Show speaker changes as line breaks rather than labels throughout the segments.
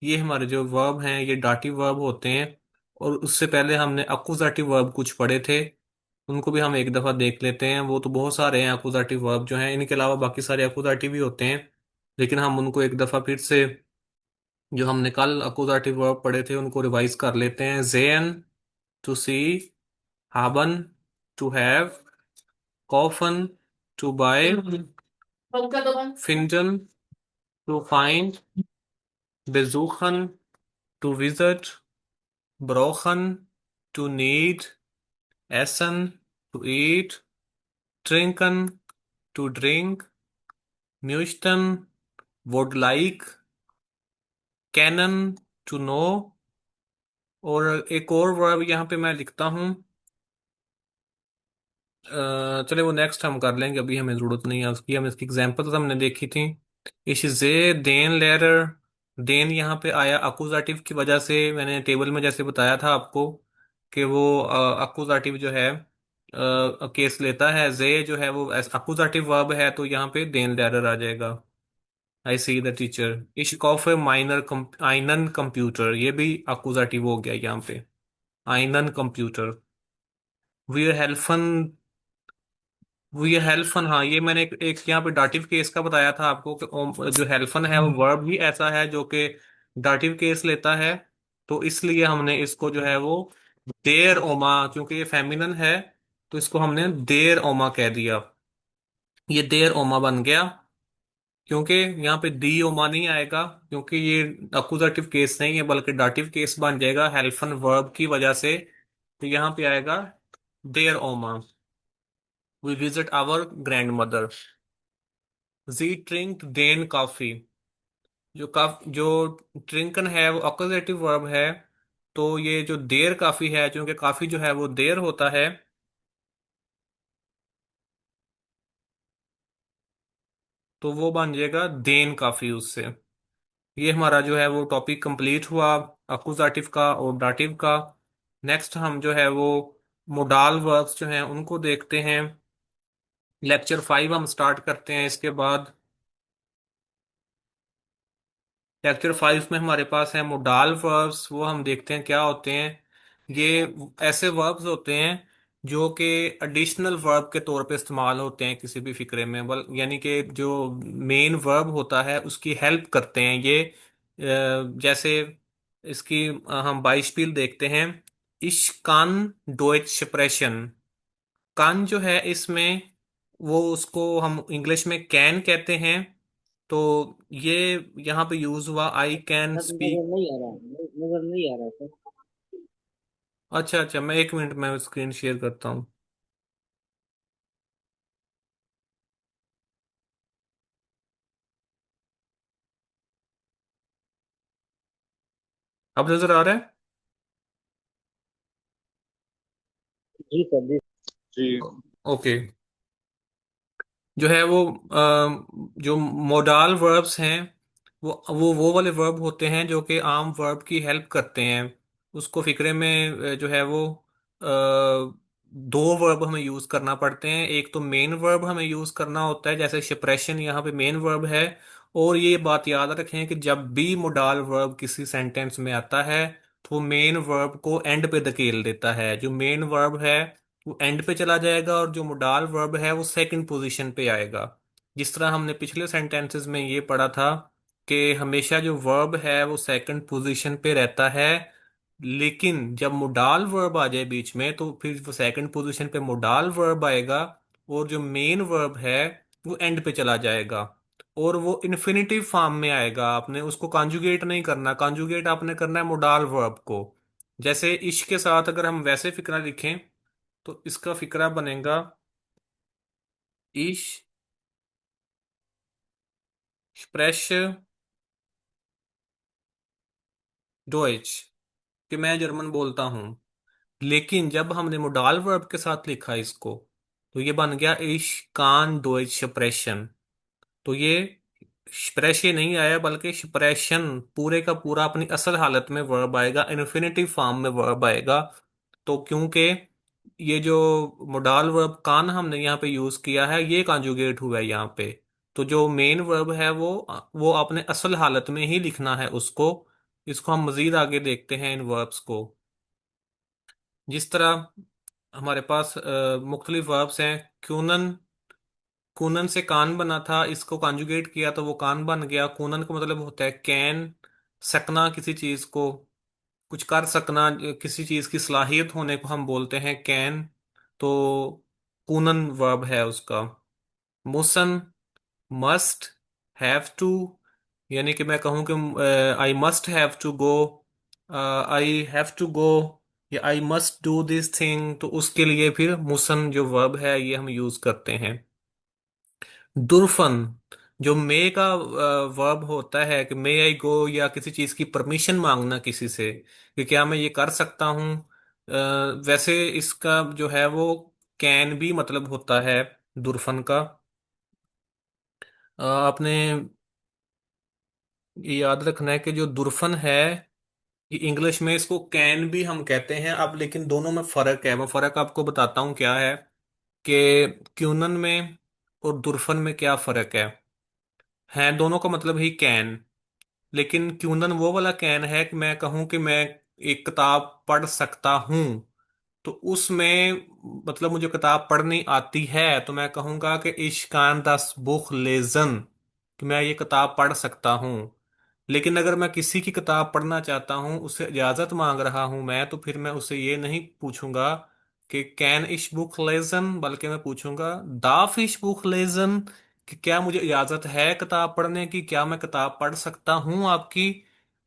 ये हमारे जो वर्ब हैं ये डाटिव वर्ब होते हैं। और उससे पहले हमने अकुजाटिव वर्ब कुछ पढ़े थे, उनको भी हम एक दफा देख लेते हैं। वो तो बहुत सारे हैं अकुजाटिव वर्ब जो हैं, इनके अलावा बाकी सारे अकुजाटिव भी होते हैं, लेकिन हम उनको एक दफा फिर से, जो हमने कल अकुजाटिव वर्ब पढ़े थे, उनको रिवाइज कर लेते हैं। जेन, टू सी, हाबन, टू हैव, कॉफन, टू बाय, फिंजन, टू फाइंड, बेजूखन, टू विजिट, ब्रोखन, टू नीड, एसन, टू ईट, ट्रिंकन, टू ड्रिंक, म्यूस्टन, वुड लाइक, कैनन, टू नो। और एक और वर्ब यहाँ पे मैं लिखता हूँ, चले वो नेक्स्ट हम कर लेंगे, अभी हमें जरूरत नहीं है उसकी, हम इसकी एग्जांपल्स हमने देखी थी। इश जे देन लेरर, देन यहाँ पे आया अकुजाटिव की वजह से, मैंने टेबल में जैसे बताया था आपको कि वो अकुजाटिव जो है केस लेता है। जे जो है वो अकुजाटिव वर्ब है, तो यहाँ पे देन लेरर आ जाएगा। आई सी द टीचर, इश कॉफ माइनर आइनन कंप्यूटर, ये भी अकुजाटिव हो गया यहाँ पे, आइनन कंप्यूटर। वी हेल्फन, ये हेल्फन, हाँ ये मैंने एक यहाँ पे डाटिव केस का बताया था आपको कि जो हेल्फन है वो वर्ब ही ऐसा है जो कि डाटिव केस लेता है। तो इसलिए हमने इसको जो है वो देर ओमा, क्योंकि ये फेमिनन है, तो इसको हमने देर ओमा कह दिया। ये देर ओमा बन गया, क्योंकि यहाँ पे दी ओमा नहीं आएगा, क्योंकि ये अकुजाटिव केस नहीं है बल्कि डाटिव केस बन जाएगा हेल्फन वर्ब की वजह से। तो यहाँ पे आएगा देर ओमा। We visit our grandmother. जी ट्रिंक देन कॉफी, जो ट्रिंकन है वो अक्यूजेटिव वर्ब है, तो ये जो देर काफी है, क्योंकि काफी जो है वो देर होता है, तो वो बन जाएगा देन काफी उससे। ये हमारा जो है वो टॉपिक कंप्लीट हुआ अक्यूजेटिव का और डाटिव का। नेक्स्ट हम जो है वो मोडाल वर्ब्स जो हैं उनको देखते हैं। लेक्चर 5 हम स्टार्ट करते हैं इसके बाद। लेक्चर 5 में हमारे पास है मोडाल वर्ब्स, वो हम देखते हैं क्या होते हैं। ये ऐसे वर्ब्स होते हैं जो कि एडिशनल वर्ब के तौर पे इस्तेमाल होते हैं किसी भी फिक्रे में, बल यानी कि जो मेन वर्ब होता है उसकी हेल्प करते हैं ये। जैसे इसकी हम बाइस्पिल देखते हैं। इश कान डोइच स्प्रेशन, कान जो है इसमें, वो उसको हम इंग्लिश में कैन कहते हैं। तो ये यहाँ पे यूज हुआ आई कैन
सर नजर
स्पीक।
नहीं आ रहा, नजर नहीं आ रहा सर।
अच्छा अच्छा, मैं एक मिनट में स्क्रीन शेयर करता हूँ। अब नजर आ रहा है?
जी सर जी।
जी। ओके। जो है वो जो मोडाल वर्ब्स हैं, वो वाले वर्ब होते हैं जो कि आम वर्ब की हेल्प करते हैं। उसको फिक्रे में जो है वो दो वर्ब हमें यूज करना पड़ते हैं। एक तो मेन वर्ब हमें यूज करना होता है, जैसे शिप्रेशन यहाँ पे मेन वर्ब है। और ये बात याद रखें कि जब भी मोडाल वर्ब किसी सेंटेंस में आता है, तो वो मेन वर्ब को एंड पे धकेल देता है। जो मेन वर्ब है वो एंड पे चला जाएगा, और जो मोडाल वर्ब है वो सेकंड पोजीशन पे आएगा। जिस तरह हमने पिछले सेंटेंसेस में ये पढ़ा था कि हमेशा जो वर्ब है वो सेकंड पोजीशन पे रहता है, लेकिन जब मोडाल वर्ब आ जाए बीच में तो फिर वो सेकंड पोजीशन पे मोडाल वर्ब आएगा, और जो मेन वर्ब है वो एंड पे चला जाएगा, और वो इन्फिनिटिव फॉर्म में आएगा। आपने उसको कॉन्जुगेट नहीं करना, कॉन्जुगेट आपने करना है मोडाल वर्ब को। जैसे इश के साथ अगर हम वैसे फिक्रा लिखें, तो इसका फिक्रा बनेगा इश स्प्रेश डोइच, कि मैं जर्मन बोलता हूँ। लेकिन जब हमने मोडाल वर्ब के साथ लिखा इसको, तो ये बन गया इश कान डोइच स्प्रेशन। तो ये स्प्रेशे नहीं आया बल्कि स्प्रेशन, पूरे का पूरा अपनी असल हालत में वर्ब आएगा, इन्फिनिटिव फॉर्म में वर्ब आएगा। तो क्योंकि ये जो मोडाल वर्ब कान हमने यहाँ पे यूज किया है, ये कॉन्जुगेट हुआ है यहाँ पे। तो जो मेन वर्ब है वो आपने असल हालत में ही लिखना है उसको। इसको हम मजीद आगे देखते हैं इन वर्ब्स को। जिस तरह हमारे पास मुख्तलिफ वर्ब्स हैं। कूनन, कूनन से कान बना था, इसको कॉन्जुगेट किया तो वो कान बन गया। कूनन का मतलब होता है कैन, सकना किसी चीज को, कुछ कर सकना, किसी चीज की सलाहियत होने को हम बोलते हैं कैन। तो कूनन वर्ब है उसका। मुसन, मस्ट, हैव टू, यानी कि मैं कहूँ कि I must have to go, I have to go, या I must do this thing, तो उसके लिए फिर मुसन जो वर्ब है ये हम यूज करते हैं। दुर्फन, जो मे का वर्ब होता है कि मे आई गो, या किसी चीज की परमिशन मांगना किसी से कि क्या मैं ये कर सकता हूँ। वैसे इसका जो है वो कैन भी मतलब होता है दुर्फन का। आपने ये याद रखना है कि जो दुर्फन है, ये इंग्लिश में इसको कैन भी हम कहते हैं। अब लेकिन दोनों में फर्क है, मैं फर्क आपको बताता हूँ क्या है। कि क्यूनन में और दुर्फन में क्या फर्क है दोनों का मतलब ही कैन। लेकिन क्यूनन वो वाला कैन है कि मैं कहूँ कि मैं एक किताब पढ़ सकता हूँ, तो उसमें मतलब मुझे किताब पढ़नी आती है तो मैं कहूँगा कि इश्कान दस बुख लेजन, कि मैं ये किताब पढ़ सकता हूँ। लेकिन अगर मैं किसी की किताब पढ़ना चाहता हूँ, उससे इजाज़त मांग रहा हूँ मैं, तो फिर मैं उससे ये नहीं पूछूंगा कि कैन इश बुक लेजन, बल्कि मैं पूछूंगा दाफ इश बुक लेजन, कि क्या मुझे इजाज़त है किताब पढ़ने की, क्या मैं किताब पढ़ सकता हूँ आपकी।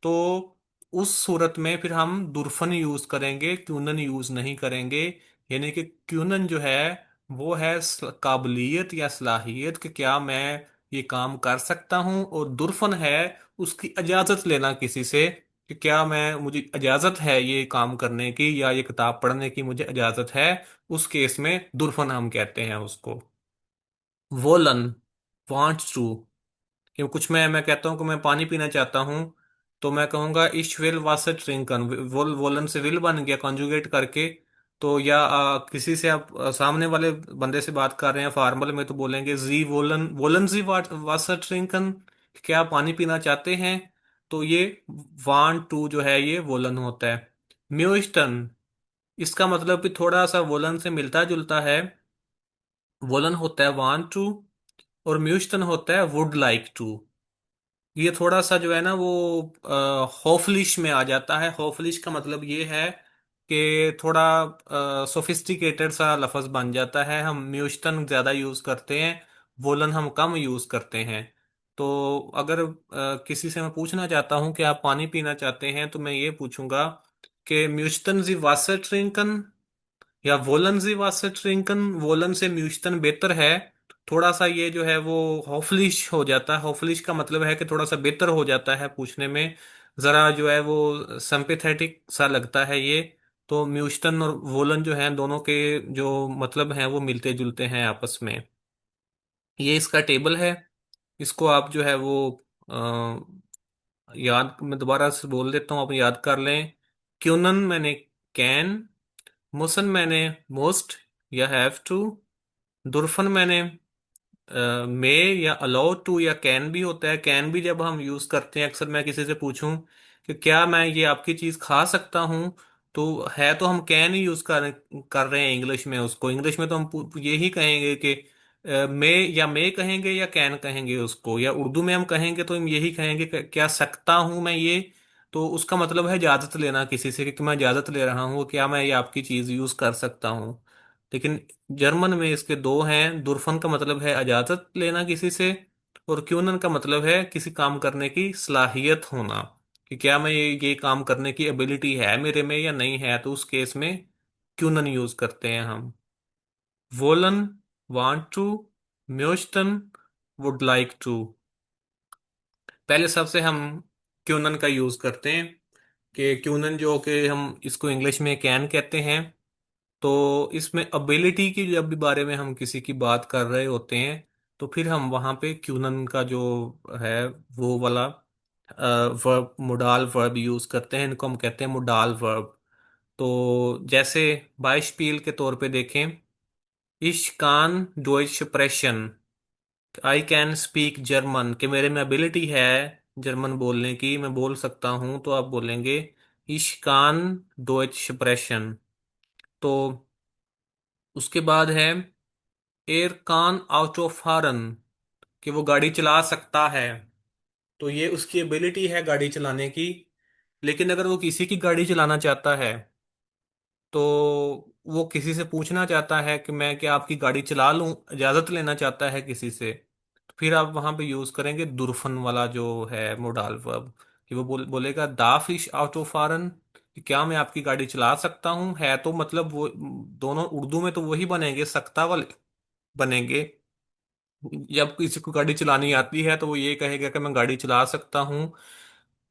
तो उस सूरत में फिर हम दुर्फन यूज करेंगे, क्यूनन यूज नहीं करेंगे। यानी कि क्यूनन जो है वो है काबिलियत या सलाहियत कि क्या मैं ये काम कर सकता हूँ, और दुर्फन है उसकी इजाजत लेना किसी से कि क्या मैं, मुझे इजाजत है ये काम करने की, या ये किताब पढ़ने की मुझे इजाजत है। उस केस में दुर्फन हम कहते हैं उसको। वोलन, वांट्स टू, कि कुछ मैं कहता हूँ कि मैं पानी पीना चाहता हूँ, तो मैं कहूँगा इश विल वासर ट्रिंकन। वोलन से विल बन गया कॉन्जुगेट करके। तो या किसी से आप सामने वाले बंदे से बात कर रहे हैं फॉर्मल में, तो बोलेंगे जी वोलन, वोलन जी वासर ट्रिंकन, क्या आप पानी पीना चाहते हैं। तो ये वांट टू जो है ये वोलन होता है। म्यूस्टन, इसका मतलब भी थोड़ा सा वोलन से मिलता जुलता है। वोलन होता है वांट टू, और म्यूस्टन होता है वुड लाइक टू। ये थोड़ा सा जो है ना वो होफलिश में आ जाता है। होफलिश का मतलब ये है कि थोड़ा सोफिस्टिकेटेड सा लफ्ज बन जाता है। हम म्यूस्टन ज्यादा यूज करते हैं, वोलन हम कम यूज करते हैं। तो अगर किसी से मैं पूछना चाहता हूँ कि आप पानी पीना चाहते हैं, तो मैं ये पूछूंगा कि म्यूस्टन जी वासर ट्रिंकन, या वोलन जी वासर ट्रिंकन। वोलन से म्यूस्टन बेहतर है। थोड़ा सा ये जो है वो हॉफलिश हो जाता है। हॉफलिश का मतलब है कि थोड़ा सा बेहतर हो जाता है पूछने में, जरा जो है वो सिंपैथेटिक सा लगता है ये। तो म्यूस्टन और वोलन जो है दोनों के जो मतलब हैं वो मिलते जुलते हैं आपस में। ये इसका टेबल है। इसको आप जो है वो याद, मैं दोबारा से बोल देता हूँ, आप याद कर लें। क्यूनन मैंने कैन, मुसन मैंने मोस्ट या हैव टू, दुर्फन मैंने मे या अलाउ टू या कैन भी होता है। कैन भी जब हम यूज करते हैं, अक्सर मैं किसी से पूछूं कि क्या मैं ये आपकी चीज खा सकता हूं, तो है तो हम कैन ही यूज कर रहे हैं इंग्लिश में। उसको इंग्लिश में तो हम यही कहेंगे कि मे, या मे कहेंगे या कैन कहेंगे उसको। या उर्दू में हम कहेंगे तो हम यही कहेंगे कि क्या सकता हूं मैं ये। तो उसका मतलब है इजाजत लेना किसी से, कि मैं इजाजत ले रहा हूँ, क्या मैं ये आपकी चीज यूज कर सकता हूँ। लेकिन जर्मन में इसके दो हैं। दुर्फन का मतलब है इजाजत लेना किसी से, और क्यूनन का मतलब है किसी काम करने की सलाहियत होना, कि क्या मैं ये काम करने की एबिलिटी है मेरे में या नहीं है। तो उस केस में क्यूनन यूज करते हैं हम। वोलन, वांट टू, म्योस्टन, वुड लाइक टू। पहले सबसे हम क्यूनन का यूज करते हैं। कि क्यूनन जो कि हम इसको इंग्लिश में कैन कहते हैं। तो इसमें अबिलिटी की जब भी बारे में हम किसी की बात कर रहे होते हैं, तो फिर हम वहाँ पे क्यूनन का जो है वो वाला वर्ब, मोडाल वर्ब यूज करते हैं। इनको हम कहते हैं मोडाल वर्ब। तो जैसे बाइशपील के तौर पे देखें, इश कान डोइच स्प्रेशन, आई कैन स्पीक जर्मन, कि मेरे में एबिलिटी है जर्मन बोलने की मैं बोल सकता हूँ, तो आप बोलेंगे इश कान डोइच स्प्रेशन। तो उसके बाद है एर कान ऑटो फारन, कि वो गाड़ी चला सकता है। तो ये उसकी एबिलिटी है गाड़ी चलाने की। लेकिन अगर वो किसी की गाड़ी चलाना चाहता है, तो वो किसी से पूछना चाहता है कि मैं क्या आपकी गाड़ी चला लूं, इजाजत लेना चाहता है किसी से, तो फिर आप वहां पे यूज करेंगे दुर्फन वाला जो है मोडाल वर्ब। कि वो बोलेगा दाफ इश ऑटो फारन, कि क्या मैं आपकी गाड़ी चला सकता हूँ। है तो मतलब वो दोनों उर्दू में तो वही बनेंगे, सकता वाले बनेंगे। जब किसी को गाड़ी चलानी आती है तो वो ये कहेगा कि मैं गाड़ी चला सकता हूँ।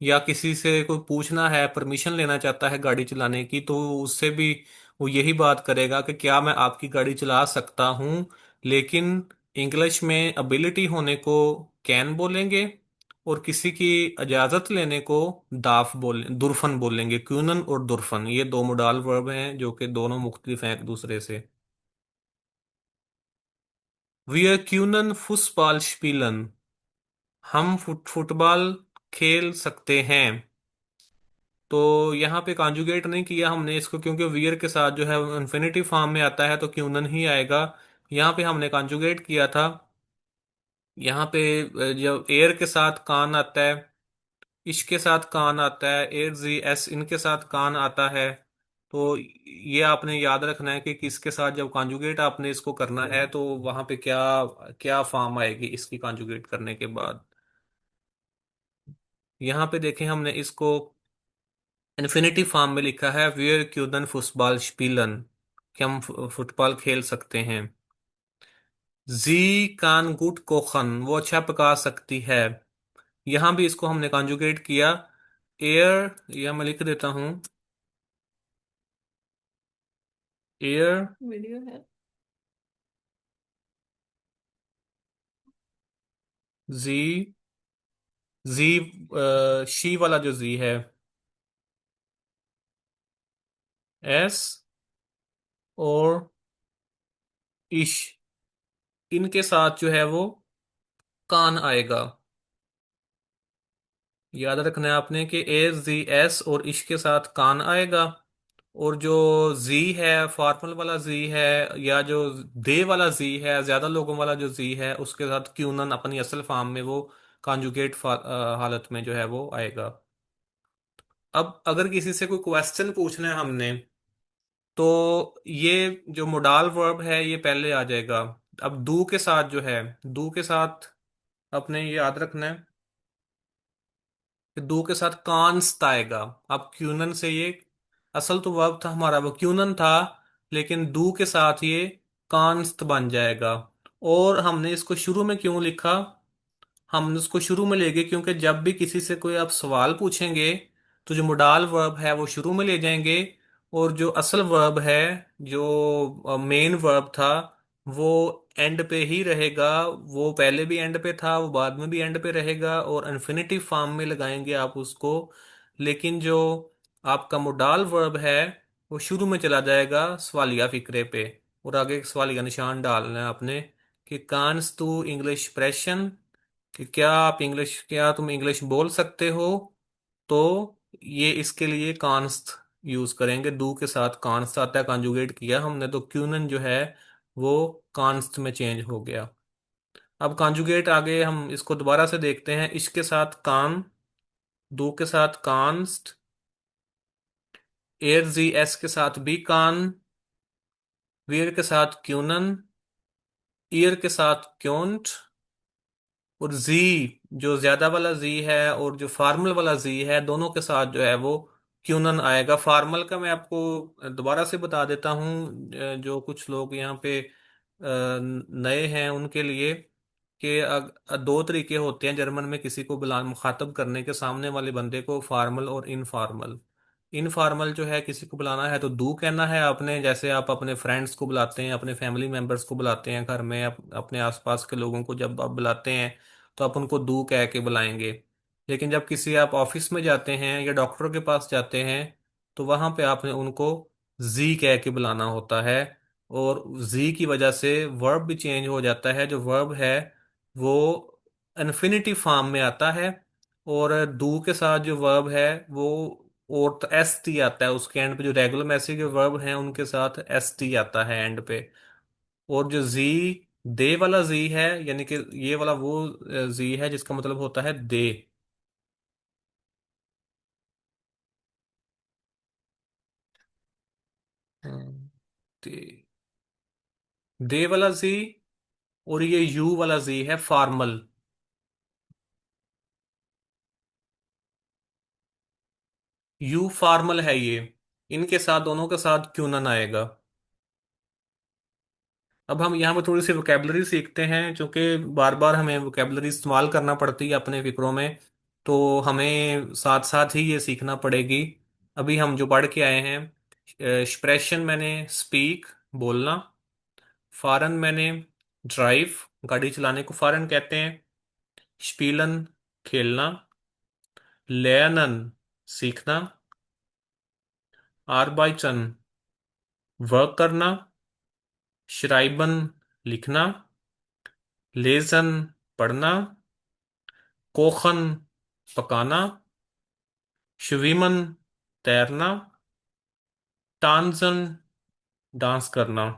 या किसी से कोई पूछना है, परमिशन लेना चाहता है गाड़ी चलाने की, तो उससे भी वो यही बात करेगा कि क्या मैं आपकी गाड़ी चला सकता हूँ। लेकिन इंग्लिश में एबिलिटी होने को कैन बोलेंगे, और किसी की इजाजत लेने को दुर्फन बोलेंगे। क्यूनन और दुर्फन, ये दो मोडाल वर्ब हैं जो कि दोनों मुख्तलिफ हैं एक दूसरे से। Wir können Fußball spielen, हम फुटबॉल खेल सकते हैं। तो यहाँ पे कॉन्जुगेट नहीं किया हमने इसको, क्योंकि वियर के साथ जो है इन्फिनिटी फॉर्म में आता है तो क्यूनन ही आएगा। यहाँ पे हमने कॉन्जुगेट किया था। यहाँ पे जब एयर के साथ कान आता है, इश के साथ कान आता है, एयर जी एस इनके साथ कान आता है। तो ये आपने याद रखना है कि किसके साथ जब कॉन्जुगेट आपने इसको करना है तो वहां पे क्या क्या फॉर्म आएगी इसकी कॉन्जुगेट करने के बाद। यहाँ पे देखें हमने इसको इन्फिनिटी फॉर्म में लिखा है वियर क्यूदन फुटबॉल स्पीलन, कि हम फुटबॉल खेल सकते हैं। जी कान गुट कोखन, वो अच्छा पका सकती है। यहां भी इसको हमने कॉन्जुगेट किया। एयर, यह मैं लिख देता हूं, एयर वीडियो है, जी, जी शी वाला जो जी है, एस और इश, इनके साथ जो है वो कान आएगा। याद रखना है आपने कि ए जी एस और इश के साथ कान आएगा। और जो जी है, फॉर्मल वाला जी है, या जो दे वाला जी है, ज्यादा लोगों वाला जो जी है, उसके साथ क्यूनन अपनी असल फॉर्म में वो कॉन्जुगेट हालत में जो है वो आएगा। अब अगर किसी से कोई क्वेश्चन पूछना है हमने, तो ये जो मोडाल वर्ब है ये पहले आ जाएगा। अब डू के साथ जो है, डू के साथ अपने ये याद रखना है कि डू के साथ कांस्ट आएगा। अब क्यूनन से ये, असल तो वर्ब था हमारा वो क्यूनन था, लेकिन डू के साथ ये कांस्ट बन जाएगा। और हमने इसको शुरू में क्यों लिखा, हम उसको शुरू में ले गए क्योंकि जब भी किसी से कोई आप सवाल पूछेंगे, तो जो मोडाल वर्ब है वो शुरू में ले जाएंगे, और जो असल वर्ब है, जो मेन वर्ब था, वो एंड पे ही रहेगा। वो पहले भी एंड पे था, वो बाद में भी एंड पे रहेगा, और इन्फिनिटिव फॉर्म में लगाएंगे आप उसको। लेकिन जो आपका मोडाल वर्ब है वो शुरू में चला जाएगा सवालिया फिक्रे पे, और आगे एक सवालिया निशान डालना है आपने कि कांस टू इंग्लिश प्रेशन, कि क्या तुम इंग्लिश बोल सकते हो। तो ये इसके लिए कांस्ट यूज करेंगे। डू के साथ कांस्ट आता है, कॉन्जुगेट किया हमने तो क्यूनन जो है वो कांस्ट में चेंज हो गया। अब कॉन्जुगेट आगे हम इसको दोबारा से देखते हैं। इसके साथ कान, डू के साथ कांस्ट, एयर जी एस के साथ भी कान, वियर के साथ क्यूनन, ईयर के साथ क्योंट, और जी, जो ज्यादा वाला जी है और जो फार्मल वाला जी है, दोनों के साथ जो है वो क्यूनन आएगा। फार्मल का मैं आपको दोबारा से बता देता हूँ, जो कुछ लोग यहाँ पे नए हैं उनके लिए, कि दो तरीके होते हैं जर्मन में किसी को बुला मुखातब करने के, सामने वाले बंदे को, फार्मल और इनफॉर्मल। इनफॉर्मल जो है, किसी को बुलाना है तो डू कहना है आपने, जैसे आप अपने फ्रेंड्स को बुलाते हैं, अपने फैमिली मेंबर्स को बुलाते हैं घर में, अपने आसपास के लोगों को जब आप बुलाते हैं तो आप उनको डू कह के बुलाएंगे। लेकिन जब किसी आप ऑफिस में जाते हैं या डॉक्टर के पास जाते हैं, तो वहां पे आपने उनको जी कह के बुलाना होता है। और जी की वजह से वर्ब भी चेंज हो जाता है। जो वर्ब है वो इन्फिनिटी फॉर्म में आता है, और डू के साथ जो वर्ब है वो और तो एस टी आता है उसके एंड पे। जो रेगुलर मैसेज के वर्ब हैं उनके साथ एस टी आता है एंड पे। और जो जी, दे वाला जी है, यानी कि ये वाला वो जी है जिसका मतलब होता है दे। हम्म, दे, दे वाला जी। और ये यू वाला जी है फॉर्मल। यू फॉर्मल है ये। इनके साथ, दोनों के साथ क्यूनन आएगा। अब हम यहाँ पे थोड़ी सी वोकेबलरी सीखते हैं, क्योंकि बार बार हमें वोकेबलरी इस्तेमाल करना पड़ती है अपने फिक्रों में। तो हमें साथ साथ ही ये सीखना पड़ेगी। अभी हम जो पढ़ के आए हैं, एक्सप्रेशन मैंने स्पीक, बोलना। फॉरन मैंने ड्राइव, गाड़ी चलाने को फॉरन कहते हैं। स्पीलन, खेलना। लेनन, सीखना। आर्बाइटन, वर्क करना। श्राइबन, लिखना। लेजन, पढ़ना। कोखन, पकाना। श्विमन, तैरना। टांजन, डांस करना।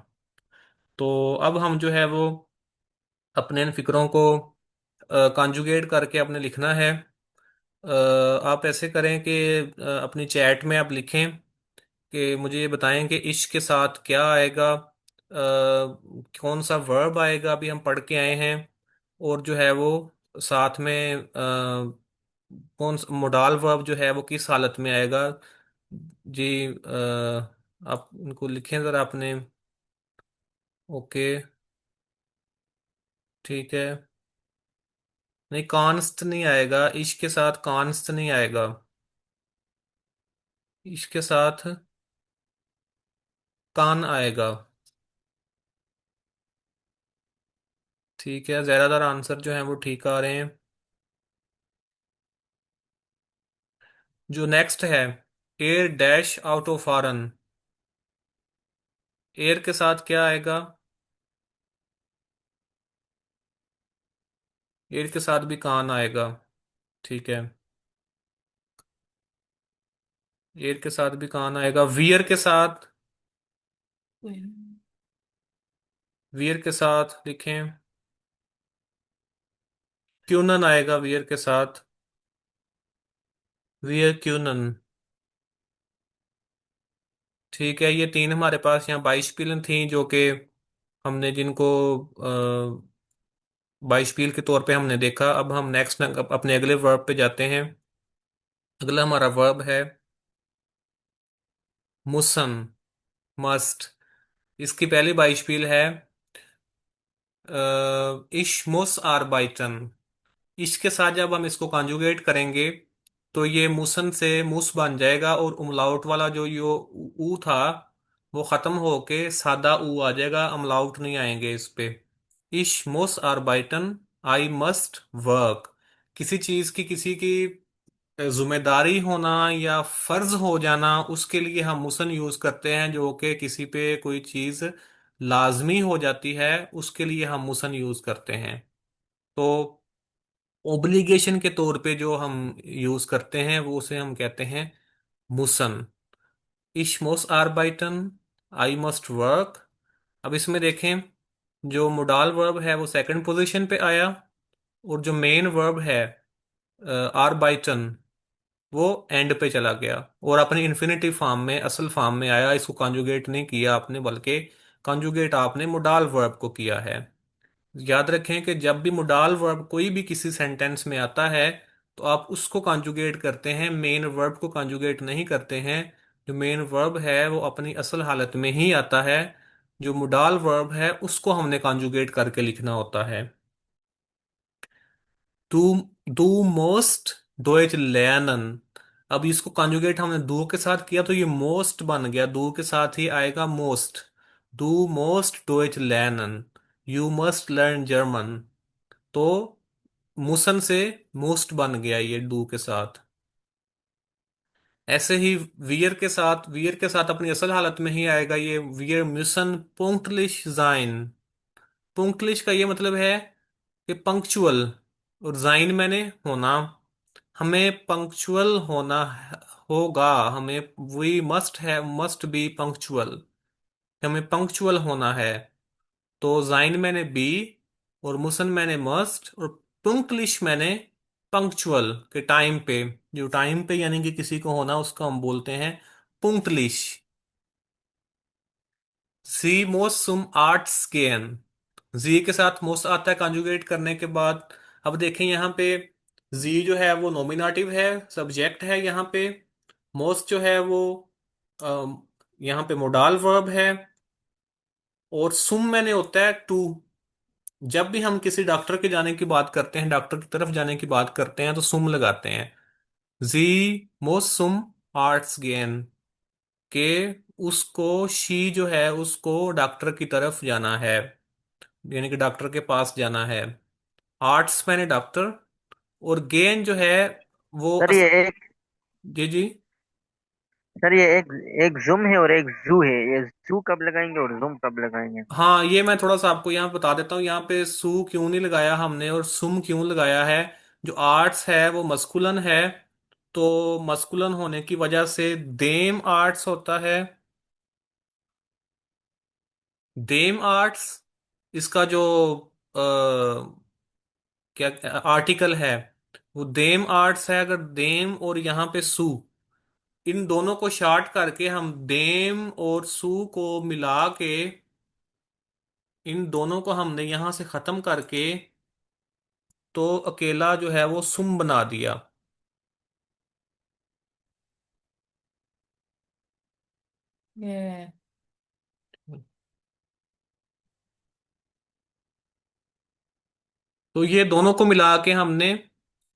तो अब हम जो है वो अपने इन फिक्रों को कॉन्जुगेट करके अपने लिखना है। आप ऐसे करें कि अपनी चैट में आप लिखें कि मुझे ये बताएं कि इश्क के साथ क्या आएगा, कौन सा वर्ब आएगा अभी हम पढ़ के आए हैं। और जो है वो साथ में कौन सा मोडाल वर्ब जो है वो किस हालत में आएगा। जी, आप उनको लिखें ज़रा आपने। ओके, ठीक है। नहीं, कांस्ट नहीं आएगा, इश्क के साथ कांस्ट नहीं आएगा। इश्क के साथ कान आएगा। ठीक है, ज़्यादातर आंसर जो है वो ठीक आ रहे हैं। जो नेक्स्ट है, air dash out of foreign. Air के साथ क्या आएगा? एयर के साथ भी कान आएगा। ठीक है, एयर के साथ भी कान आएगा। वियर के साथ, वियर के साथ लिखें। क्यूनन आएगा वियर के साथ। वियर क्यूनन। ठीक है, ये तीन हमारे पास यहाँ 22 पिलन थी, जो कि हमने जिनको बाइशपील के तौर पे हमने देखा। अब हम नेक्स्ट अपने अगले वर्ब पे जाते हैं। अगला हमारा वर्ब है मुसन, मस्ट। इसकी पहली बाइशपील है इश मुस आर्बाइटन। इश के साथ जब हम इसको कॉन्जुगेट करेंगे तो ये मुसन से मुस बन जाएगा, और उमलाउट वाला जो यो ऊ था वो खत्म होके सादा ऊ आ जाएगा, अमलाउट नहीं आएंगे इस पे। इश मुस आर्बाइटन, आई मस्ट वर्क। किसी चीज की, किसी की जिम्मेदारी होना या फर्ज हो जाना, उसके लिए हम मुसन यूज करते हैं। जो कि किसी पे कोई चीज लाजमी हो जाती है, उसके लिए हम मुसन यूज करते हैं। तो ओब्लिगेशन के तौर पे जो हम यूज करते हैं वो उसे हम कहते हैं मुसन। इश मोस आर्बाइटन, आई मस्ट वर्क। अब इसमें देखें, जो मोडाल वर्ब है वो सेकंड पोजीशन पे आया, और जो मेन वर्ब है आर्बाइटन, वो एंड पे चला गया और अपनी इन्फिनिटिव फॉर्म में, असल फॉर्म में आया। इसको कॉन्जुगेट नहीं किया आपने, बल्कि कॉन्जुगेट आपने मोडाल वर्ब को किया है। याद रखें कि जब भी मोडाल वर्ब कोई भी किसी सेंटेंस में आता है तो आप उसको कॉन्जुगेट करते हैं, मेन वर्ब को कॉन्जुगेट नहीं करते हैं। जो मेन वर्ब है वो अपनी असल हालत में ही आता है। जो मोडाल वर्ब है उसको हमने कॉन्जुगेट करके लिखना होता है। टू, डू मोस्ट डोइच लर्नन। अब इसको कॉन्जुगेट हमने डू के साथ किया तो ये मोस्ट बन गया, डू के साथ ही आएगा मोस्ट। डू मोस्ट डोइच लर्नन, यू मस्ट लर्न जर्मन। तो मुसन से मोस्ट बन गया ये डू के साथ। ऐसे ही वियर के साथ अपनी असल हालत में ही आएगा ये। Wear müssen punktlich sein। पुंक्टलिश का ये मतलब है कि पंक्चुअल, और जाइन मैंने होना। हमें पंक्चुअल होगा। हमें वी मस्ट है, मस्ट बी पंक्चुअल। हमें पंक्चुअल होना है। तो जाइन मैंने बी, और मुसन मैंने मस्ट, और पुंक्लिश मैंने पंक्चुअल के टाइम पे। जो टाइम पे यानी कि किसी को होना, उसको हम बोलते हैं पुंक्लिश। सी मोस्ट सुम आर्ट्स गेन। जी के साथ मोस्ट आता है कॉन्जुगेट करने के बाद। अब देखें यहाँ पे, जी जो है वो नॉमिनेटिव है, सब्जेक्ट है यहाँ पे। मोस्ट जो है वो यहाँ पे मोडाल वर्ब है। और सुम मैंने होता है टू। जब भी हम किसी डॉक्टर के जाने की बात करते हैं, डॉक्टर की तरफ जाने की बात करते हैं, तो सुम लगाते हैं। जी मोस्ट सुम आर्ट्स गेन के, उसको शी जो है उसको डॉक्टर की तरफ जाना है, यानी कि डॉक्टर के पास जाना है। आर्ट्स मैंने डॉक्टर, और गेन जो है वो
सर ये एक
जी जी।
सर ये एक एक जुम है और एक जू है। ये जू कब लगाएंगे और जुम कब लगाएंगे?
हाँ, ये मैं थोड़ा सा आपको यहाँ बता देता हूँ। यहाँ पे सू क्यों नहीं लगाया हमने और सुम क्यों लगाया है। जो आर्ट्स है वो मस्कुलन है, तो मस्कुलन होने की वजह से देम आर्ट्स होता है। देम आर्ट्स, इसका जो आ, क्या आर्टिकल है वो देम आर्ट्स है। अगर देम और यहाँ पे सू, इन दोनों को शार्ट करके हम देम और सू को मिला के, इन दोनों को हमने यहां से खत्म करके, तो अकेला जो है वो सुम बना दिया। ये तो ये दोनों को मिला के हमने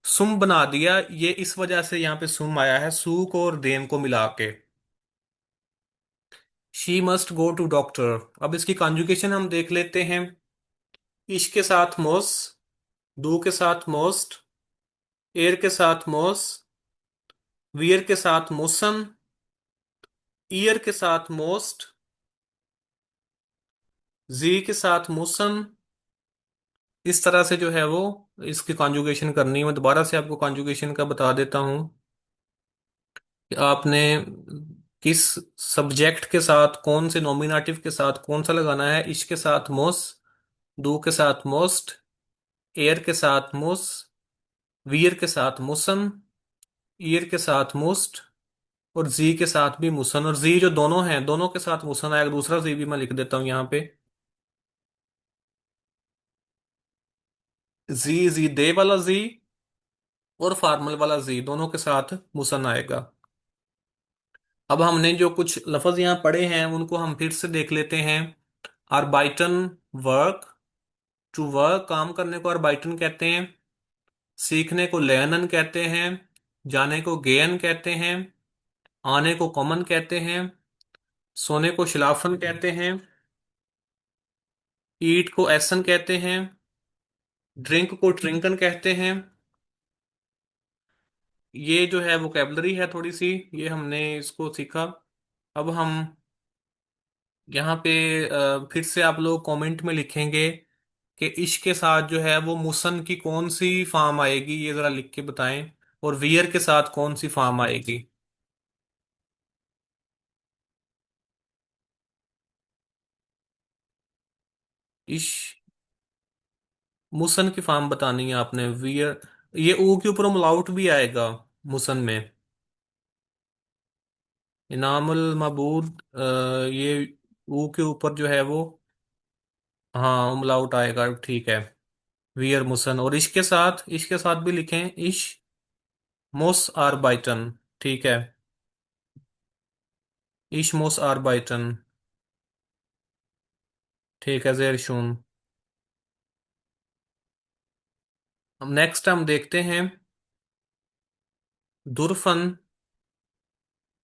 सुम बना दिया। ये इस वजह से यहाँ पे सुम आया है, सू को और देम को मिला के। She must go to doctor. अब इसकी कॉन्जुगेशन हम देख लेते हैं। इश के साथ मोस, डू के साथ मोस्ट, एयर के साथ मोस, वियर के साथ मोसन, ईयर के साथ मोस्ट, जी के साथ मोसन। इस तरह से जो है वो इसकी कॉन्जुगेशन करनी है। मैं दोबारा से आपको कॉन्जुगेशन का बता देता हूँ कि आपने किस सब्जेक्ट के साथ, कौन से नॉमिनेटिव के साथ कौन सा लगाना है। इश के साथ मोस, डू के साथ मोस्ट, एयर के साथ मोस, वियर के साथ मुसन, ईयर के साथ मोस्ट, और जी के साथ भी मुसन। और जी जो दोनों हैं, दोनों के साथ मुसन आएगा। दूसरा जी भी मैं लिख देता हूँ यहाँ पे। जी दे वाला जी और फॉर्मल वाला जी दोनों के साथ मुसन आएगा। अब हमने जो कुछ लफ्ज यहाँ पढ़े हैं उनको हम फिर से देख लेते हैं। आर्बाइटन वर्क, टू वर्क काम करने को आर्बाइटन कहते हैं। सीखने को लेर्नन कहते हैं। जाने को गेन कहते हैं। आने को कॉमन कहते हैं। सोने को शलाफन कहते हैं। ईट को एसन कहते हैं। ड्रिंक को ट्रिंकन कहते हैं। ये जो है वोकेबलरी है थोड़ी सी, ये हमने इसको सीखा। अब हम यहाँ पे फिर से आप लोग कमेंट में लिखेंगे कि इश्क के साथ जो है वो मुसन की कौन सी फॉर्म आएगी, ये जरा लिख के बताएं। और वियर के साथ कौन सी फॉर्म आएगी। इश मुसन की फॉर्म बतानी है आपने। वियर, ये ऊ के ऊपर umlaut भी आएगा मुसन में। इनामुल मबूद, ये ऊ के ऊपर जो है वो, हाँ umlaut आएगा, ठीक है। वियर मुसन। और इश के साथ भी लिखें, इश मोस आरबाइटन, ठीक है। इश मोस आरबाइटन, ठीक है, जेर शून। अब नेक्स्ट हम देखते हैं दुर्फन।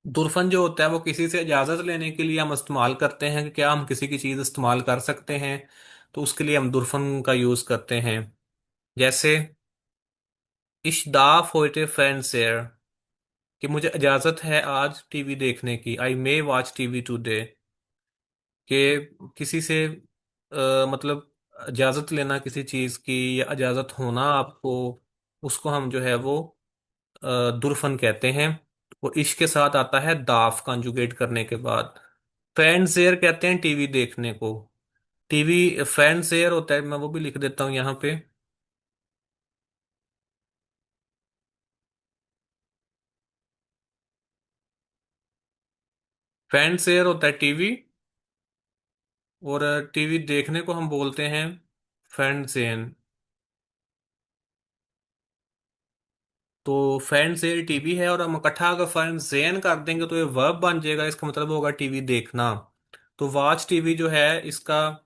दुर्फन जो होता है वो किसी से इजाजत लेने के लिए हम इस्तेमाल करते हैं कि क्या हम किसी की चीज इस्तेमाल कर सकते हैं, तो उसके लिए हम दुर्फन का यूज करते हैं। जैसे इश्दाफ होइटे फैन शेयर, कि मुझे इजाजत है आज टीवी देखने की। आई मे वॉच टीवी टुडे, कि किसी से मतलब इजाजत लेना किसी चीज की, या इजाजत होना आपको, उसको हम जो है वो दुर्फन कहते हैं। और इश्क के साथ आता है दाफ कंजुगेट करने के बाद। फैंसेयर कहते हैं टीवी देखने को। टीवी फैंसेयर होता है, मैं वो भी लिख देता हूँ यहाँ पे। फैंसेयर होता है टीवी, और टीवी देखने को हम बोलते हैं फैंसेन। तो फैंसेयर टीवी है, और हम इकट्ठा अगर फैंसेन कर देंगे तो ये वर्ब बन जाएगा, इसका मतलब होगा टीवी देखना। तो वाच टीवी जो है इसका,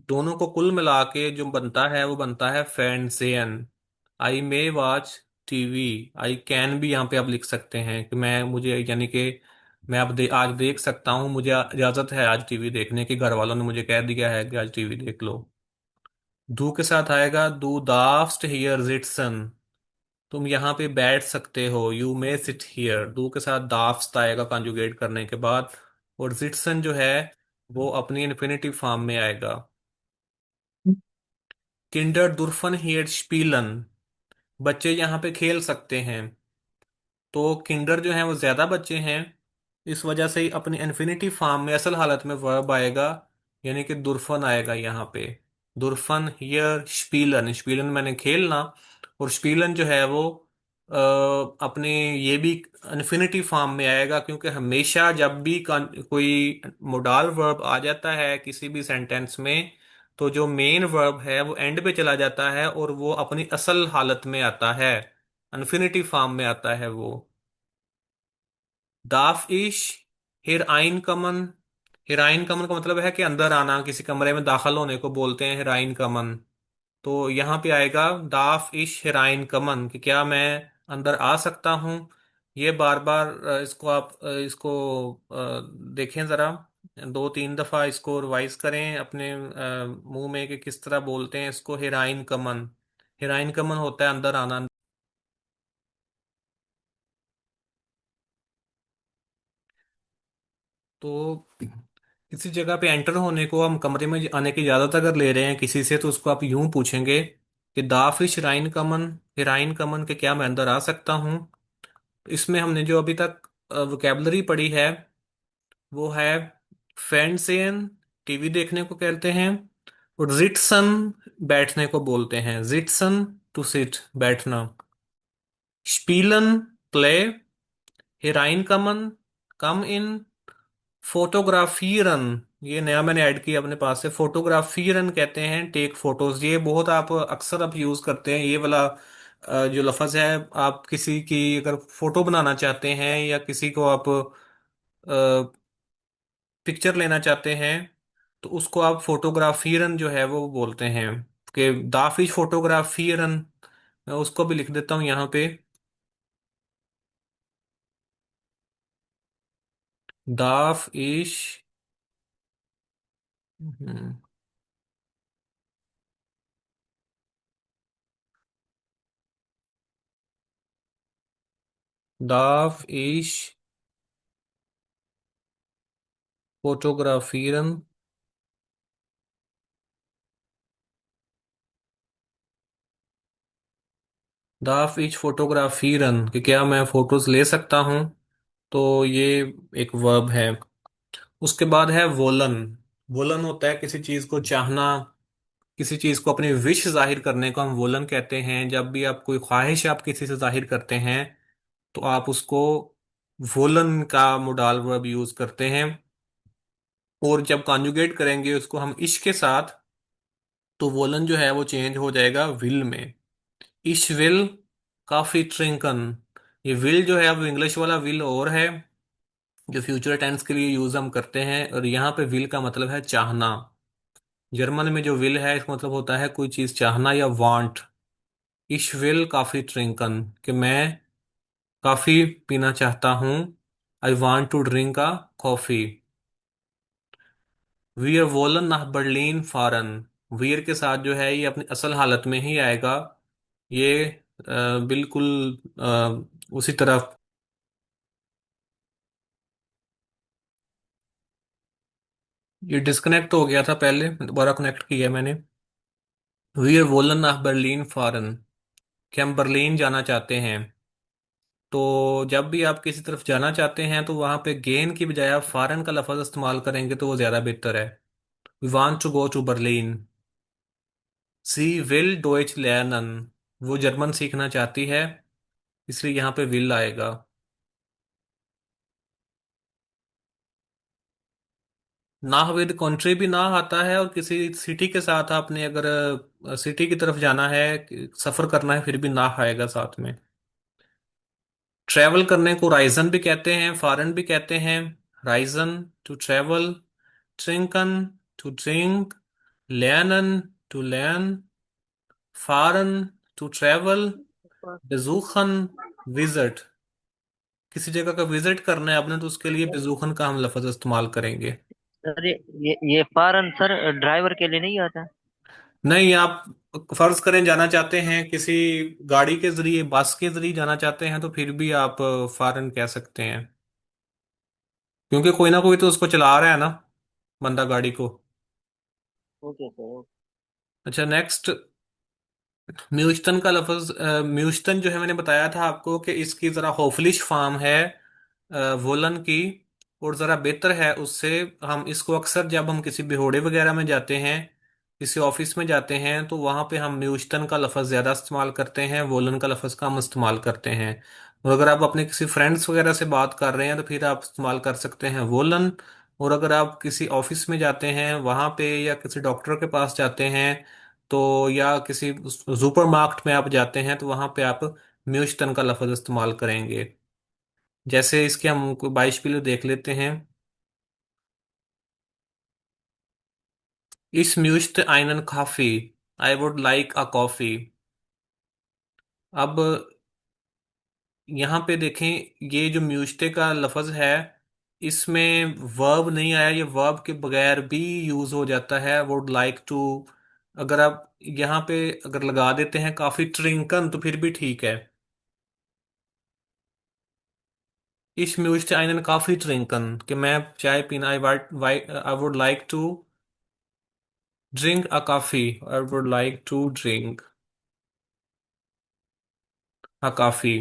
दोनों को कुल मिला के जो बनता है वो बनता है फैंसेन। आई मे वॉच टीवी। आई कैन भी यहाँ पे आप लिख सकते हैं कि मैं, मुझे यानी कि मैं अब आज देख सकता हूँ, मुझे इजाजत है आज टीवी देखने की, घर वालों ने मुझे कह दिया है कि आज टीवी देख लो। दू के साथ आएगा दू दाफ्स्ट हियर जिटसन। तुम यहाँ पे बैठ सकते हो, यू मे सिट हियर। दू के साथ दाफ्स्ट आएगा कंजुगेट करने के बाद। और जिटसन जो है वो अपनी इन्फिनिटिव फॉर्म में आएगा। किंडर दुर्फन हियर स्पीलन। बच्चे यहाँ पे खेल सकते हैं। तो किंडर जो है वो ज्यादा बच्चे हैं, इस वजह से ही अपनी इन्फिनिटी फॉर्म में असल हालत में वर्ब आएगा, यानी कि दुर्फन आएगा यहाँ पे। दुर्फन हियर स्पीलन, स्पीलन मैंने खेलना। और स्पीलन जो है वो अपने, ये भी इन्फिनिटी फॉर्म में आएगा, क्योंकि हमेशा जब भी कोई मोडाल वर्ब आ जाता है किसी भी सेंटेंस में, तो जो मेन वर्ब है वो एंड पे चला जाता है और वो अपनी असल हालत में आता है, इन्फिनिटी फॉर्म में आता है वो। दाफ इश हिर आइन कमन। हिर आइन कमन का मतलब है कि अंदर आना, किसी कमरे में दाखिल होने को बोलते हैं हिर आइन कमन। तो यहाँ पे आएगा दाफ इश हिर आइन कमन, कि क्या मैं अंदर आ सकता हूँ। ये बार बार इसको आप देखें ज़रा, दो तीन दफ़ा इसको रिवाइज करें अपने मुंह में कि किस तरह बोलते हैं इसको। हिराइन कमन, हिराइन कमन होता है अंदर आना। तो किसी जगह पे एंटर होने को, हम कमरे में आने की इजाजत अगर ले रहे हैं किसी से, तो उसको आप यूं पूछेंगे कि दाफिश राइन कमन, हिराइन कमन, के क्या मैं अंदर आ सकता हूँ। इसमें हमने जो अभी तक वोकेबलरी पढ़ी है वो है फैंसेन, टीवी देखने को कहते हैं। और जिटसन, बैठने को बोलते हैं, जिटसन टू सिट, बैठना। स्पीलन, प्ले। हिराइन कमन, कम इन। फोटोग्राफीरन, ये नया मैंने ऐड किया अपने पास से, फोटोग्राफीरन कहते हैं टेक फोटोज। ये बहुत आप अक्सर आप यूज करते हैं ये वाला जो लफ्ज है। आप किसी की अगर फोटो बनाना चाहते हैं या किसी को आप पिक्चर लेना चाहते हैं, तो उसको आप फोटोग्राफीरन जो है वो बोलते हैं, कि दाफिश फोटोग्राफीरन। मैं उसको भी लिख देता हूँ यहाँ पे। दाफ इश, दाफ इश फोटोग्राफीरन। दाफ इच फोटोग्राफी रन, कि क्या मैं फोटोज ले सकता हूँ। तो ये एक वर्ब है। उसके बाद है वोलन। वोलन होता है किसी चीज को चाहना, किसी चीज को अपनी विश जाहिर करने को हम वोलन कहते हैं। जब भी आप कोई ख्वाहिश आप किसी से जाहिर करते हैं तो आप उसको वोलन का मोडाल वर्ब यूज करते हैं। और जब कॉन्जुगेट करेंगे उसको हम इश के साथ, तो वोलन जो है वो चेंज हो जाएगा विल में। इश विल काफी ट्रिंकन। ये विल जो है अब इंग्लिश वाला विल और है, जो फ्यूचर टेंस के लिए यूज हम करते हैं, और यहाँ पे विल का मतलब है चाहना। जर्मन में जो विल है इसका मतलब होता है कोई चीज चाहना या वांट। इश विल काफी ट्रिंकन, कि मैं काफी पीना चाहता हूँ। I want to drink a coffee. वी आर वोलन nach बर्लिन फॉरन। वीर के साथ जो है ये अपनी असल हालत में ही आएगा। ये बिल्कुल उसी तरह। ये डिस्कनेक्ट हो गया था पहले, दोबारा कनेक्ट किया मैंने। वी आर वोलन nach बर्लिन फॉरन, कि हम बर्लिन जाना चाहते हैं। तो जब भी आप किसी तरफ जाना चाहते हैं तो वहां पे गेन की बजाय आप फॉरेन का लफ्ज इस्तेमाल करेंगे तो वो ज्यादा बेहतर है। We want to go to Berlin. सी विल डोइच लर्नन। वो जर्मन सीखना चाहती है, इसलिए यहाँ पे विल आएगा। नाह विद कंट्री भी नाह आता है, और किसी सिटी के साथ आपने अगर सिटी की तरफ जाना है, सफर करना है, फिर भी नाह आएगा साथ में। ट्रैवल करने को राइजन भी कहते हैं, फॉरेन भी कहते हैं। राइजन टू ट्रैवल, ट्रिंकन टू ड्रिंक, लर्नन टू लर्न, फारन टू ट्रैवल, बेजूखन विजिट। किसी जगह का विजिट करना है आपने तो उसके लिए बेजूखन का हम लफ्ज इस्तेमाल करेंगे।
सर ये फारन सर ड्राइवर के लिए नहीं आता?
नहीं, आप फर्ज करें जाना चाहते हैं किसी गाड़ी के जरिए, बस के जरिए जाना चाहते हैं, तो फिर भी आप फॉरेन कह सकते हैं, क्योंकि कोई ना कोई तो उसको चला रहा है ना, बंदा गाड़ी को।
Okay sir.
अच्छा, नेक्स्ट। म्यूस्टन का लफ्ज, म्यूस्टन जो है मैंने बताया था आपको कि इसकी ज़रा होफलिश फार्म है वोलन की, और ज़रा बेहतर है उससे। हम इसको अक्सर जब हम किसी बेहोड़े वगैरह में जाते हैं, किसी ऑफिस में जाते हैं, तो वहाँ पे हम म्यूस्टन का लफ्ज़ ज़्यादा इस्तेमाल करते हैं, वोलन का लफ्ज़ कम इस्तेमाल करते हैं। और अगर आप अपने किसी फ्रेंड्स वगैरह से बात कर रहे हैं तो फिर आप इस्तेमाल कर सकते हैं वोलन। और अगर आप किसी ऑफिस में जाते हैं वहाँ पे, या किसी डॉक्टर के पास जाते हैं, तो या किसी सुपर मार्केट में आप जाते हैं, तो वहां पे आप म्यूस्टन का लफ्ज इस्तेमाल करेंगे। जैसे इसके हम 22 देख लेते हैं। इस म्यूस्ट आइनन काफी, आई वुड लाइक अ कॉफी। अब यहाँ पे देखें, ये जो म्यूस्टे का लफ्ज है, इसमें वर्ब नहीं आया, ये वर्ब के बगैर भी यूज हो जाता है, वुड लाइक टू। अगर आप यहाँ पे अगर लगा देते हैं काफी ट्रिंकन, तो फिर भी ठीक है। Ich möchte einen Kaffee trinken, कि मैं चाय पीना, I would like to drink a coffee, I would like to drink a coffee।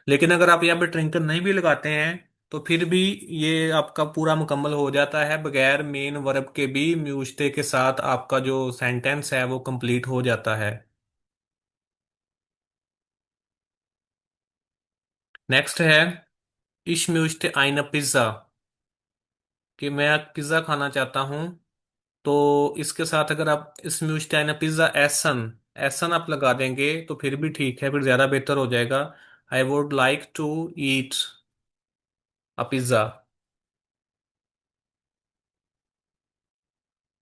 लेकिन अगर आप यहाँ पे ट्रिंकन नहीं भी लगाते हैं तो फिर भी ये आपका पूरा मुकम्मल हो जाता है, बगैर मेन वर्ब के भी म्यूजते के साथ आपका जो सेंटेंस है वो कंप्लीट हो जाता है। नेक्स्ट है, ich möchte eine Pizza, कि मैं पिज्ज़ा खाना चाहता हूँ। तो इसके साथ अगर आप इसमें उस टाइम पिज्ज़ा एसन, एसन आप लगा देंगे तो फिर भी ठीक है, फिर ज़्यादा बेहतर हो जाएगा। I would like to eat a pizza.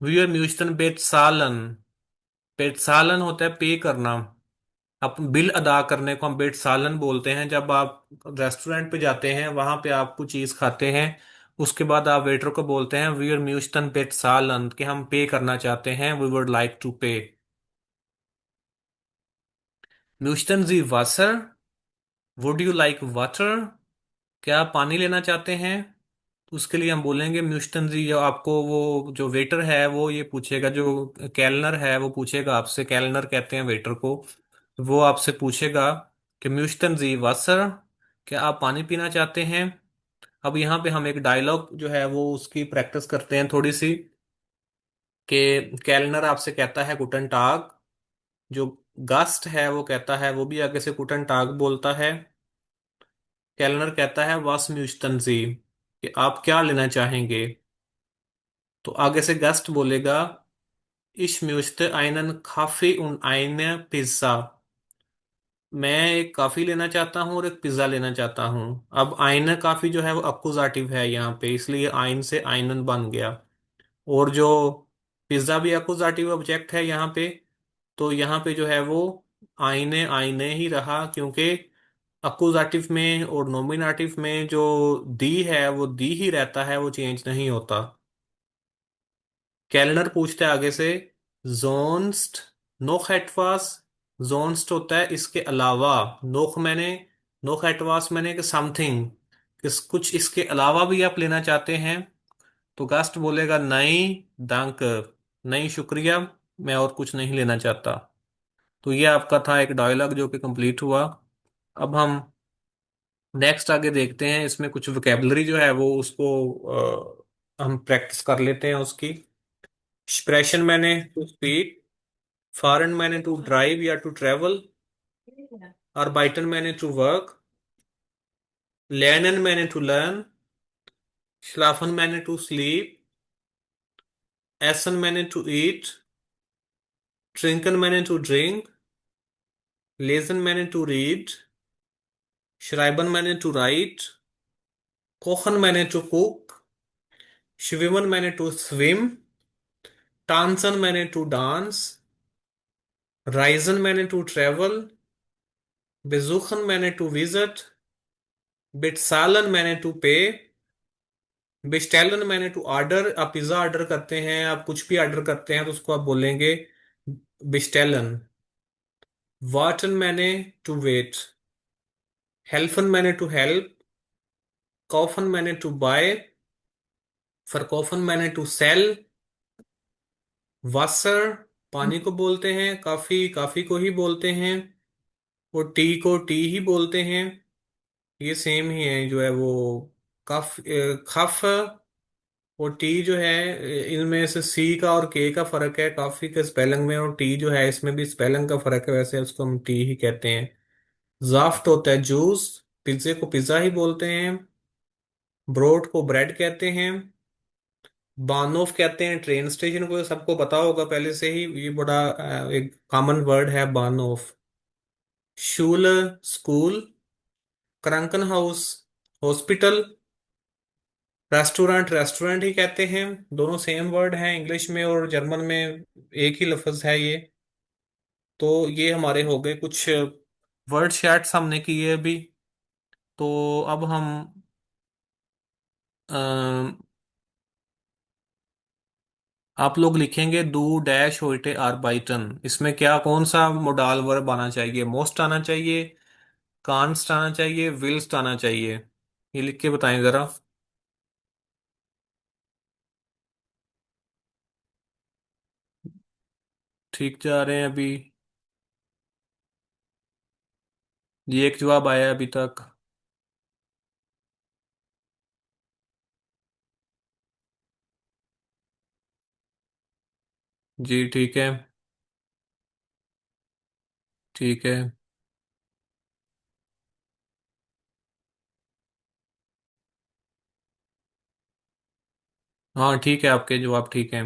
वी आर म्यूस्टन बेट सालन। बेट सालन होता है पे करना। आप बिल अदा करने को हम बेट सालन बोलते हैं। जब आप रेस्टोरेंट पे जाते हैं, वहां पे आप कुछ चीज़ खाते हैं, उसके बाद आप वेटर को बोलते हैं वी आर म्यूस्टन बेट सालन, कि हम पे करना चाहते हैं, we would like to pay. म्यूस्टन जी वासर, वुड यू लाइक वाटर, क्या आप पानी लेना चाहते हैं? उसके लिए हम बोलेंगे म्यूस्टन जी, जो आपको वो जो वेटर है वो ये पूछेगा, जो कैलनर है वो पूछेगा आपसे, कैलनर कहते हैं वेटर को, वो आपसे पूछेगा कि म्यूस्टन जी वासर, क्या आप पानी पीना चाहते हैं? अब यहाँ पे हम एक डायलॉग जो है वो उसकी प्रैक्टिस करते हैं थोड़ी सी, कि कैलनर आपसे कहता है गुटन टाग, जो गास्ट है वो कहता है, वो भी आगे से गुटन टाग बोलता है। कैलनर कहता है वास म्यूस्टन जी, कि आप क्या लेना चाहेंगे? तो आगे से गेस्ट बोलेगा Ich möchte einen Kaffee und eine Pizza। मैं एक कॉफी लेना चाहता हूँ और एक पिज्जा लेना चाहता हूँ। अब आइना काफी जो है वो अकुजाटिव है यहाँ पे, इसलिए आइन से आइनन बन गया। और जो पिज्जा भी अकुजाटिव ऑब्जेक्ट है यहाँ पे, तो यहाँ पे जो है वो आइने आइने ही रहा, क्योंकि अकुजाटिव में और नॉमिनेटिव में जो दी है वो दी ही रहता है, वो चेंज नहीं होता। कैलेंडर पूछता है आगे से, जोन्स्ट नोख एटवास। जोन्स्ट होता है इसके अलावा, नोख मैंने, नोख एटवास मैंने कि समथिंग, किस कुछ इसके अलावा भी आप लेना चाहते हैं? तो गास्ट बोलेगा नहीं, दांक, नहीं शुक्रिया, मैं और कुछ नहीं लेना चाहता। तो ये आपका था एक डायलॉग जो कि कंप्लीट हुआ। अब हम नेक्स्ट आगे देखते हैं, इसमें कुछ वोकेबलरी जो है वो उसको हम प्रैक्टिस कर लेते हैं उसकी। एक्सप्रेशन मैंने टू स्पीक, फारन मैंने टू ड्राइव या टू ट्रेवल, और बाइटन मैंने टू वर्क, लर्नन मैंने टू लर्न, schlafen मैंने टू स्लीप, essen मैंने टू ईट, trinken मैंने टू ड्रिंक, lesen मैंने टू रीड, schreiben मैंने टू राइट, kochen मैंने टू कुक, schwimmen मैंने टू स्विम, tanzen मैंने टू डांस, reisen मैंने टू ट्रेवल, besuchen मैंने टू विजिट, bezahlen मैंने टू पे, bestellen मैंने टू ऑर्डर। आप पिज्जा ऑर्डर करते हैं, आप कुछ भी ऑर्डर करते हैं तो उसको आप बोलेंगे bestellen। warten मैंने टू वेट, helfen मैंने टू हेल्प, kaufen मैंने टू बाय, verkaufen मैंने टू सेल, वासर पानी को बोलते हैं, काफी काफी को ही बोलते हैं, और टी को टी ही बोलते हैं। ये सेम ही है जो है वो। कफ खफ और टी जो है, इनमें से सी का और के का फर्क है काफी के स्पेलिंग में, और टी जो है इसमें भी स्पेलिंग का फर्क है, वैसे उसको हम टी ही कहते हैं। जाफ्ट होता है जूस, पिज्जे को पिज्जा ही बोलते हैं, ब्रोड को ब्रेड कहते हैं, बानोफ कहते हैं ट्रेन स्टेशन को, सबको पता होगा पहले से ही, ये बड़ा एक कॉमन वर्ड है बानोफ। शूल स्कूल, क्रंकन हाउस हॉस्पिटल, रेस्टोरेंट रेस्टोरेंट ही कहते हैं। दोनों सेम वर्ड हैं, इंग्लिश में और जर्मन में एक ही लफ्ज है ये। तो ये हमारे हो गए कुछ वर्ड शैट्स हमने किए अभी। तो अब हम आप लोग लिखेंगे दू डैश होइटे आर्बाइटन, इसमें क्या कौन सा मोडाल वर्ब आना चाहिए? मोस्ट आना चाहिए, कांस्ट आना चाहिए, विल्स्ट आना चाहिए? ये लिख के बताएं जरा। ठीक जा रहे हैं अभी? ये एक जवाब आया अभी तक। जी ठीक है। ठीक है। हाँ ठीक है, आपके जवाब ठीक है।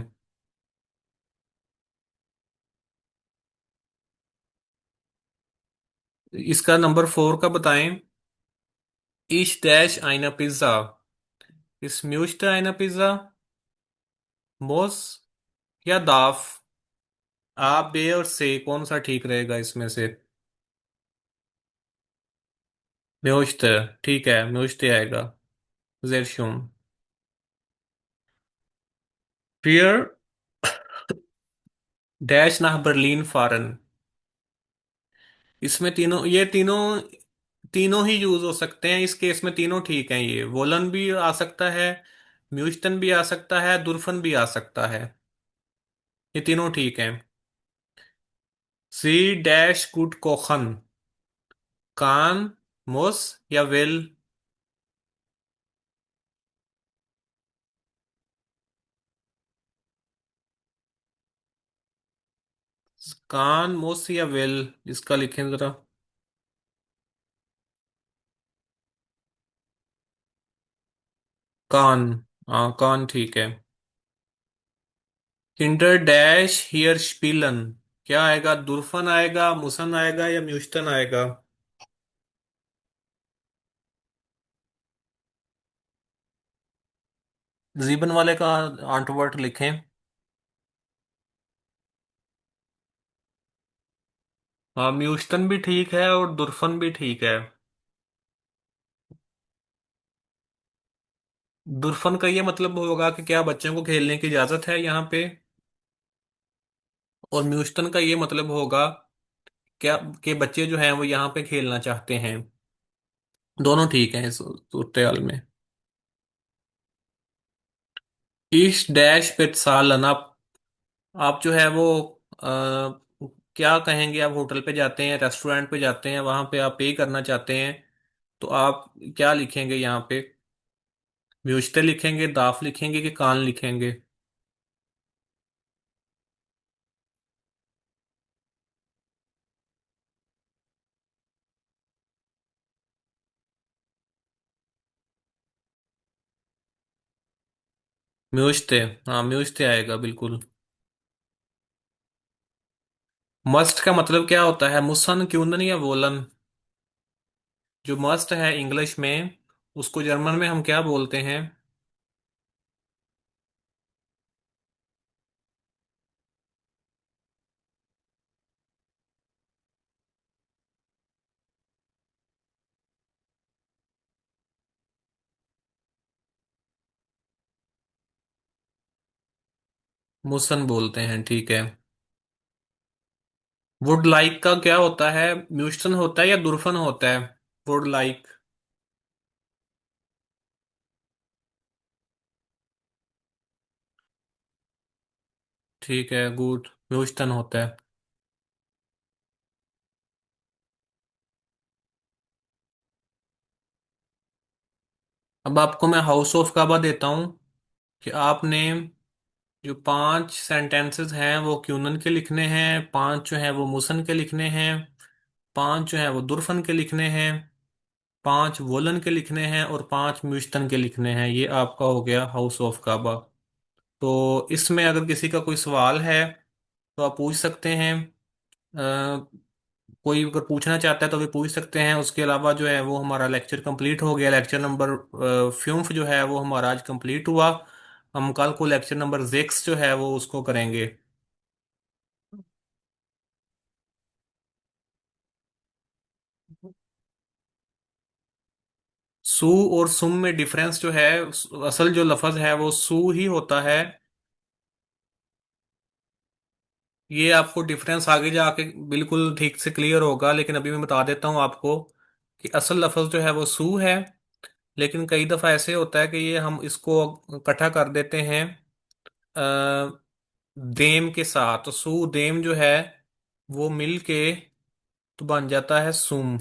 इसका नंबर 4 का बताएं। Ich dash eine Pizza, इस म्यूश्ता eine Pizza, मोस या दाफ? आप बे और से कौन सा ठीक रहेगा इसमें से? म्यूश्त, ठीक है म्यूश्त आएगा। जेर शुम। फिर डैश nach बर्लिन फारन, इसमें तीनों, ये तीनों तीनों ही यूज हो सकते हैं इस केस में, तीनों ठीक हैं। ये वोलन भी आ सकता है, म्यूस्टन भी आ सकता है, दुर्फन भी आ सकता है, ये तीनों ठीक हैं। सी डैश गुड कोखन, कान, मुस या विल? कान, मुस या विल, इसका लिखें जरा। कान, हाँ कान ठीक है। किंडर डैश हियर स्पीलन, क्या आएगा? दुर्फन आएगा, मुसन आएगा या म्यूस्टन आएगा? जीबन वाले का आंटवर्ट लिखें। हाँ म्यूस्टन भी ठीक है और दुर्फन भी ठीक है। दुर्फन का ये मतलब होगा कि क्या बच्चों को खेलने की इजाजत है यहाँ पे, और म्यूस्टन का ये मतलब होगा क्या कि बच्चे जो हैं वो यहाँ पे खेलना चाहते हैं। दोनों ठीक हैं इस सूरत में। ईश डैश पेट्सालन, आप जो है वो क्या कहेंगे? आप होटल पे जाते हैं, रेस्टोरेंट पे जाते हैं, वहां पे आप पे करना चाहते हैं, तो आप क्या लिखेंगे यहाँ पे? म्यूजते लिखेंगे, दाफ लिखेंगे कि कान लिखेंगे? म्यूजते। हाँ म्यूजते आएगा बिल्कुल। मस्ट का मतलब क्या होता है? मुसन, क्यूंदन या वोलन? जो मस्ट है इंग्लिश में, उसको जर्मन में हम क्या बोलते हैं? मुसन बोलते हैं, ठीक है। वुड लाइक का क्या होता है? म्यूस्टन होता है या दुर्फन होता है? Would like. ठीक है, गुड, म्यूस्टन होता है। अब आपको मैं हाउस ऑफ काबा देता हूँ कि आपने जो 5 सेंटेंसेस हैं वो क्यूनन के लिखने हैं, 5 जो हैं वो मुसन के लिखने हैं, 5 जो हैं वो दुर्फन के लिखने हैं, 5 वोलन के लिखने हैं और 5 म्यूस्टन के लिखने हैं। ये आपका हो गया हाउस ऑफ काबा। तो इसमें अगर किसी का कोई सवाल है तो आप पूछ सकते हैं। कोई अगर पूछना चाहता है तो भी पूछ सकते हैं। उसके अलावा जो है वो हमारा लेक्चर कंप्लीट हो गया। लेक्चर नंबर 5 जो है वो हमारा आज कंप्लीट हुआ। हम कल को लेक्चर नंबर 6 जो है वो उसको करेंगे। सू और सुम में डिफरेंस जो है, असल जो लफज है वो सू ही होता है। ये आपको डिफरेंस आगे जाके बिल्कुल ठीक से क्लियर होगा, लेकिन अभी मैं बता देता हूँ आपको कि असल लफज जो है वो सू है। लेकिन कई दफा ऐसे होता है कि ये हम इसको इकट्ठा कर देते हैं देम के साथ। तो सू देम जो है वो मिल के तो बन जाता है सुम।